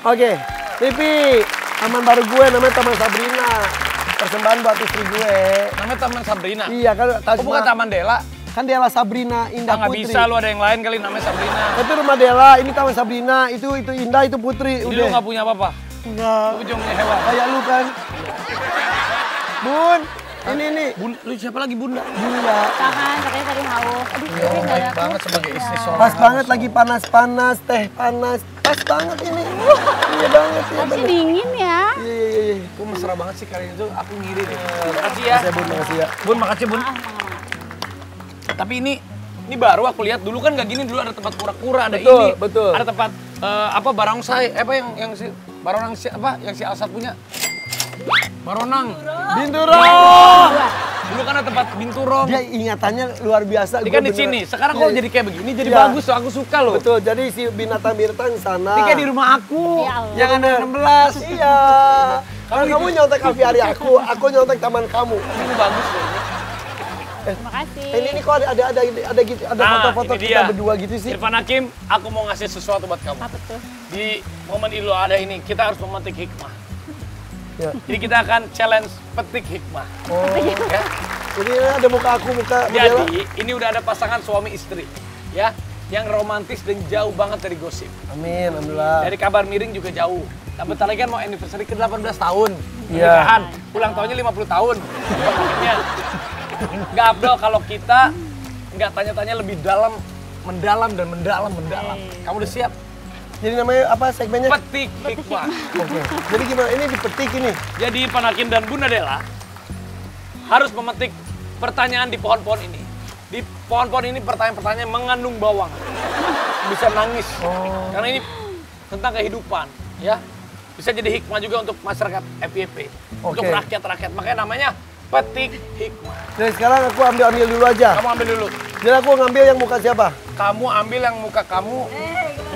Oke, Pipi, teman baru gue namanya teman Sabrina. Persembahan buat istri gue. Namanya teman Sabrina? Iya kan. Bukan Taman Dela? Kan Dela Sabrina, Indah nggak Putri. Bisa, lu ada yang lain kali namanya Sabrina. Itu rumah Dela, ini Taman Sabrina, itu Indah, itu Putri. Jadi lu nggak punya apa-apa? Enggak. Lu cuma punya hewan? Kayak lu kan. Bun, ini. Bun, lu siapa lagi Bunda? Bunda. Jangan, katanya tadi haus. Aduh, tapi nggak Baik ada banget kursi. sebagai istri seorang. Pas banget lagi panas-panas, teh panas. Pas banget ini. Iya banget ya. Tapi dingin ya. Iya. Gue mesra banget sih kali itu, aku ngiri deh. Makasih ya. Makasih Bun, makasih ya. Bun, makasih Bun. Tapi ini baru aku lihat, dulu kan nggak gini, dulu ada tempat kura-kura, ada Betul, ini. betul. Ada tempat apa barongsai, apa yang si baronang si apa yang si Alsat punya? Baronang. Binturo. Dulu kan ada tempat binturong. Dia ingatannya luar biasa. Ini kan di sini. Sekarang kalau jadi kayak begini jadi bagus tuh, aku suka loh. Betul, jadi si binatang-binatang sana. Ini kayak di rumah aku. Ya Allah. Yang ada 16. Iya. Kalau kamu nyontek aviari aku nyontek taman kamu. Ini bagus loh. Terima kasih. Ini kok ada foto-foto ini kita dia. berdua gitu sih. Irfan Hakim, aku mau ngasih sesuatu buat kamu. Apa tuh? Di momen Idul Adha ini kita harus memetik hikmah. Ya. Jadi kita akan challenge petik hikmah. Oh. Ya. Jadi ada muka aku, muka Bella. Jadi ini udah ada pasangan suami istri, ya, yang romantis dan jauh banget dari gosip. Amin, alhamdulillah. Dari kabar miring juga jauh. Nah, bentar lagi kan mau anniversary ke 18 tahun. Iya. Pernikahan. Ulang tahunnya 50 tahun. Makanya nggak abdol kalau kita nggak tanya-tanya lebih dalam, mendalam. Kamu udah siap? Jadi namanya apa segmennya? Petik hikmah. Oke. Jadi gimana? Ini dipetik ini. Jadi Irfan Hakim dan Bunda Dela harus memetik pertanyaan di pohon-pohon ini. Di pohon-pohon ini pertanyaan-pertanyaan mengandung bawang. Bisa nangis. Karena ini tentang kehidupan, ya. Bisa jadi hikmah juga untuk masyarakat FYP. Untuk Oke. rakyat-rakyat. Makanya namanya petik hikmah. Jadi sekarang aku ambil dulu aja. Kamu ambil dulu. Jadi aku ngambil yang muka siapa? Kamu ambil yang muka kamu.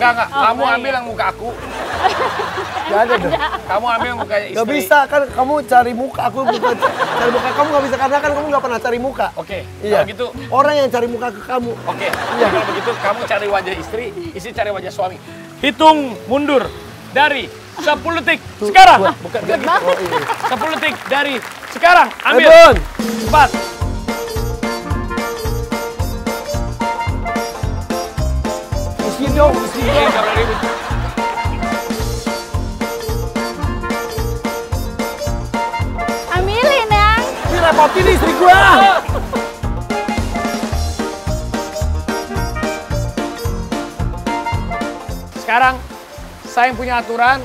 Enggak. Kamu ambil yang muka aku. Gak ada dong. Kamu ambil yang mukanya istri. Gak bisa kan kamu cari muka, aku bukan cari muka kamu gak bisa karena kan kamu gak pernah cari muka. Oke. Iya. Kalau gitu, Orang yang cari muka ke kamu. oke. Kalau begitu kamu cari wajah istri cari wajah suami. Hitung mundur dari 10 detik sekarang. Bukan Bukan gitu. Oh iya. 10 detik dari sekarang. Ambil. Bun. 4. Meski dong, meski Oke, dong. nggak boleh ribut. Ambilin ya. Ini repotin nih istri gua. Sekarang saya yang punya aturan.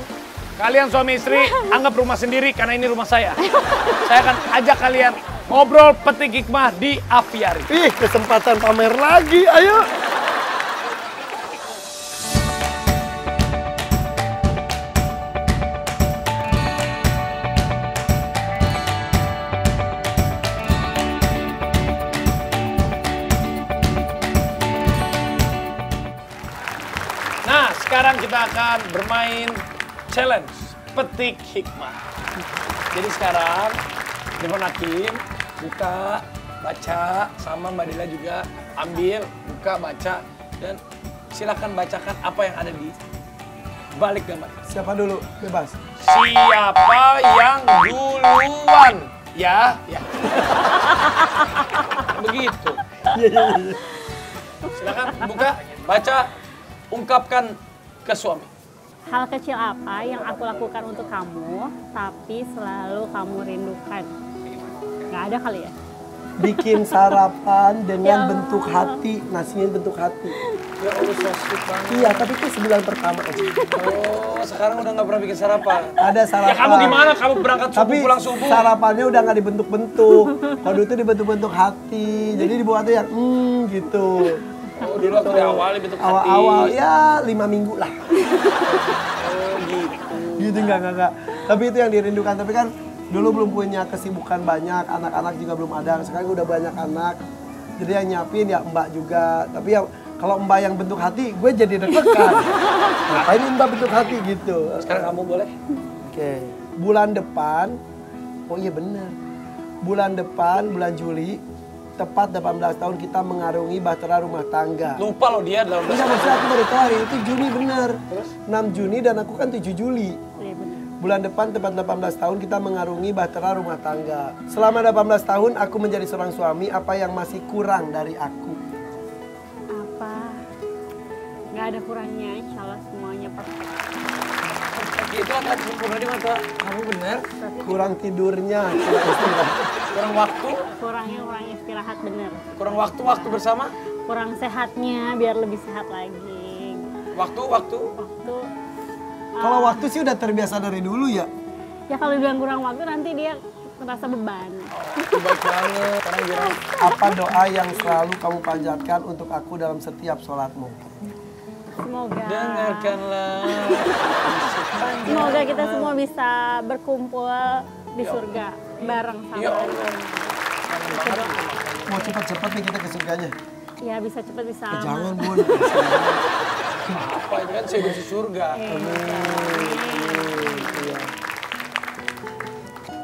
Kalian suami istri anggap rumah sendiri karena ini rumah saya. Saya akan ajak kalian ngobrol petik hikmah di aviari. Ih, kesempatan pamer lagi, ayo. Nah, sekarang kita akan bermain challenge petik hikmah. Jadi sekarang Irfan Hakim buka, baca, sama Mbak Dela juga ambil, buka, baca, dan silakan bacakan apa yang ada di balik gambar. Siapa dulu? Bebas. Siapa yang duluan? Ya. Begitu. Silakan buka, baca, ungkapkan ke suami. Hal kecil apa yang aku lakukan untuk kamu, tapi selalu kamu rindukan? Nggak ada kali ya? Bikin sarapan dengan Ya. bentuk hati, nasinya bentuk hati. Ya Allah, so sweet banget. Iya, tapi itu sebulan pertama aja. Oh, sekarang udah nggak pernah bikin sarapan. Ada sarapan. Ya kamu gimana? Kamu berangkat subuh, Tapi pulang subuh. sarapannya udah nggak dibentuk-bentuk. Kalau dulu itu dibentuk-bentuk hati. Jadi dibuatnya yang gitu. Oh, dulu waktu di awal dibentuk hati. Awal-awal ya 5 minggu lah. Oh, gitu. Gitu enggak. Tapi itu yang dirindukan. Tapi kan dulu belum punya kesibukan banyak, anak-anak juga belum ada. Sekarang udah banyak anak. Jadi yang nyiapin ya mbak juga. Tapi ya kalau mbak yang bentuk hati, gue jadi deg-degan. Ngapain ini mbak bentuk hati gitu. Sekarang kamu boleh. Oke. Bulan depan, oh iya bener. Bulan depan, bulan Juli, tepat 18 tahun kita mengarungi bahtera rumah tangga. Lupa loh dia dalam Enggak, maksudnya aku baru tahu hari itu Juni bener. 6 Juni dan aku kan 7 Juli. Iya benar. Bulan depan tepat 18 tahun kita mengarungi bahtera rumah tangga. Selama 18 tahun aku menjadi seorang suami, apa yang masih kurang dari aku? Apa? Nggak ada kurangnya, insya Allah semuanya perfect. itu akan sempurna di mata kamu, benar. Kurang tidurnya, kurang istirahat. Kurang waktu, Kurangnya kurang istirahat bener. kurang waktu bersama. Kurang sehatnya biar lebih sehat lagi. Waktu. Waktu. Kalau waktu sih udah terbiasa dari dulu ya. Ya kalau bilang kurang waktu nanti dia merasa beban. Baik banget. Orang bilang, Apa doa yang selalu kamu panjatkan untuk aku dalam setiap sholatmu? Semoga. dengarkanlah. Semoga kita semua bisa berkumpul di surga bareng sama Ya Allah. Allah. Kangen banget itu makanya. Mau cepat-cepat nih kita ke surganya. Ya bisa cepat bisa. Jangan bun. Apa itu kan saya di surga.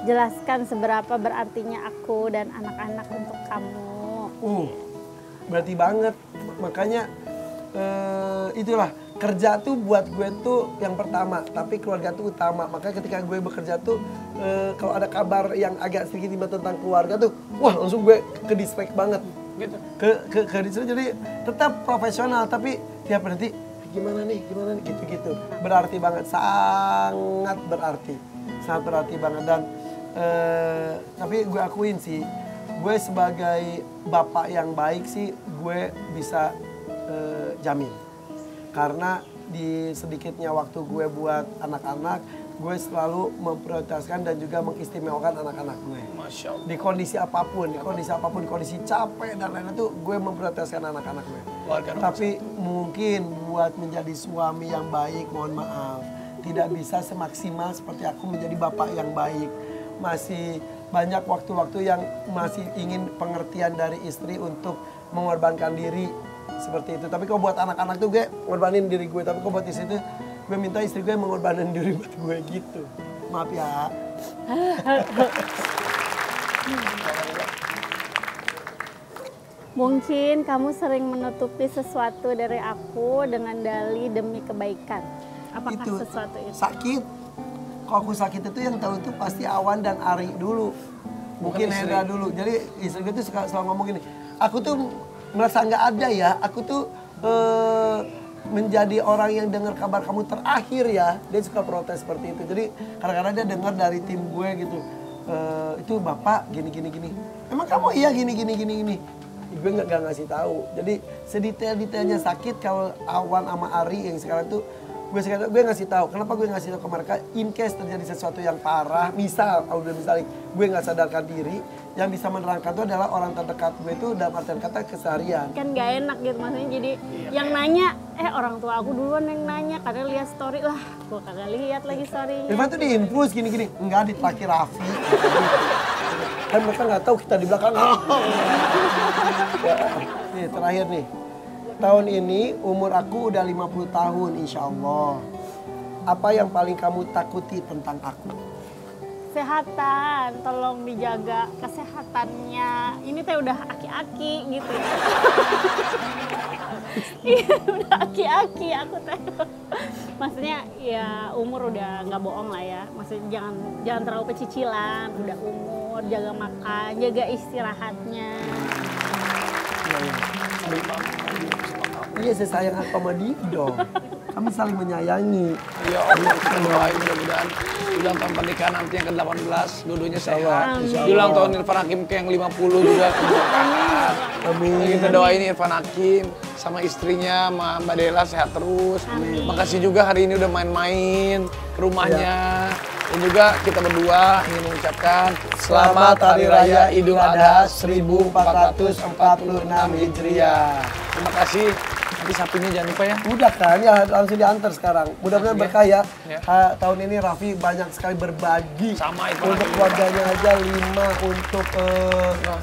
Jelaskan seberapa berartinya aku dan anak-anak untuk kamu. Berarti banget. Makanya itulah kerja tuh buat gue tuh yang pertama, tapi keluarga tuh utama. Makanya ketika gue bekerja tuh kalau ada kabar yang agak sedikit tentang keluarga tuh, wah langsung gue ke distract banget. Gitu. Ke distract, jadi tetap profesional tapi tiap berhenti gimana nih gitu-gitu. Berarti banget, sangat berarti banget. Dan tapi gue akuin sih, gue sebagai bapak yang baik sih gue bisa jamin. Karena di sedikitnya waktu gue buat anak-anak, gue selalu memprioritaskan dan juga mengistimewakan anak-anak gue. Masya Allah. Di kondisi apapun, kondisi capek dan lain-lain itu gue memprioritaskan anak-anak gue. Tapi mungkin buat menjadi suami yang baik, mohon maaf, tidak bisa semaksimal seperti aku menjadi bapak yang baik. Masih banyak waktu-waktu yang masih ingin pengertian dari istri untuk mengorbankan diri seperti itu. Tapi kalau buat anak-anak tuh gue ngorbanin diri gue, tapi kalau buat istri itu gue minta istri gue mengorbanin diri buat gue gitu. Maaf ya. Mungkin kamu sering menutupi sesuatu dari aku dengan dalih demi kebaikan. Apakah Itu sesuatu itu? sakit. Kalau aku sakit itu yang tahu itu pasti Awan dan Ari dulu. Mungkin Bukan istri. Hendra dulu. Jadi istri gue tuh selalu ngomong gini, aku tuh merasa nggak ada ya. Aku tuh menjadi orang yang dengar kabar kamu terakhir ya. Dia suka protes seperti itu. Jadi kadang-kadang dia dengar dari tim gue gitu. Itu bapak gini. Emang kamu iya gini. Gue nggak ngasih tahu. Jadi sedetail-detailnya sakit kalau Awan sama Ari yang sekarang tuh gue ngasih tahu. Kenapa gue ngasih tahu ke mereka? In case terjadi sesuatu yang parah, misalnya gue nggak sadarkan diri, yang bisa menerangkan itu adalah orang terdekat gue itu dalam artian kata keseharian. Kan gak enak gitu maksudnya, jadi yang nanya, orang tua aku duluan yang nanya karena lihat story lah, gue kagak lihat lagi storynya. Irfan tuh diinfus gini, enggak ditraktir Raffi. Kan mereka nggak tahu kita di belakang. Ya, nih terakhir nih. Tahun ini umur aku udah 50 tahun insya Allah. Apa yang paling kamu takuti tentang aku? Kesehatan, tolong dijaga kesehatannya. Ini teh udah aki-aki gitu ya. Iya udah aki-aki aku teh. Maksudnya ya umur udah nggak bohong lah ya. Maksudnya jangan terlalu pecicilan. Udah umur, jaga makan, jaga istirahatnya. Iya saya sayang aku sama Dido. Kami saling menyayangi. Ya Allah, kita doain mudah-mudahan di ulang tahun pernikahan nanti yang ke-18 dua-duanya sehat. Di ulang tahun Irfan Hakim ke yang 50 juga keberkahan. Amin. Kita doain Irfan Hakim sama istrinya, sama Mbak Dela sehat terus. Makasih juga hari ini udah main-main ke rumahnya. Dan juga kita berdua ingin mengucapkan Selamat Hari Raya Idul Adha 1446 Hijriah. Terima kasih. Nanti sapinya jangan lupa ya. Udah kan, ya langsung diantar sekarang. Mudah-mudahan berkah ya. Ya. Tahun ini Raffi banyak sekali berbagi. Sama itu Untuk lagi. keluarganya aja 5, untuk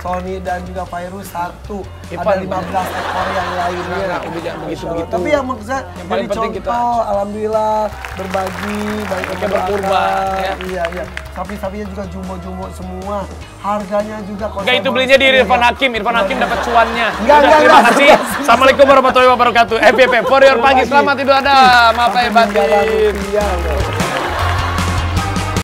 Sony dan juga Virus 1. Ipan, Ada 15 ekor yang lainnya. Enggak, udah jangan begitu-begitu. Tapi yang maksud saya, Yang paling jadi penting contoh, kita- alhamdulillah berbagi, baik Kita berkurban, ya. Iya. sapi-sapinya juga jumbo-jumbo semua. Harganya juga Enggak, itu belinya di Irfan Hakim. Irfan Hakim dapat cuannya. Enggak, Terima kasih. Assalamualaikum warahmatullahi wabarakatuh. FBP for your pagi. Selamat Idul Adha. Maaf lahir batin.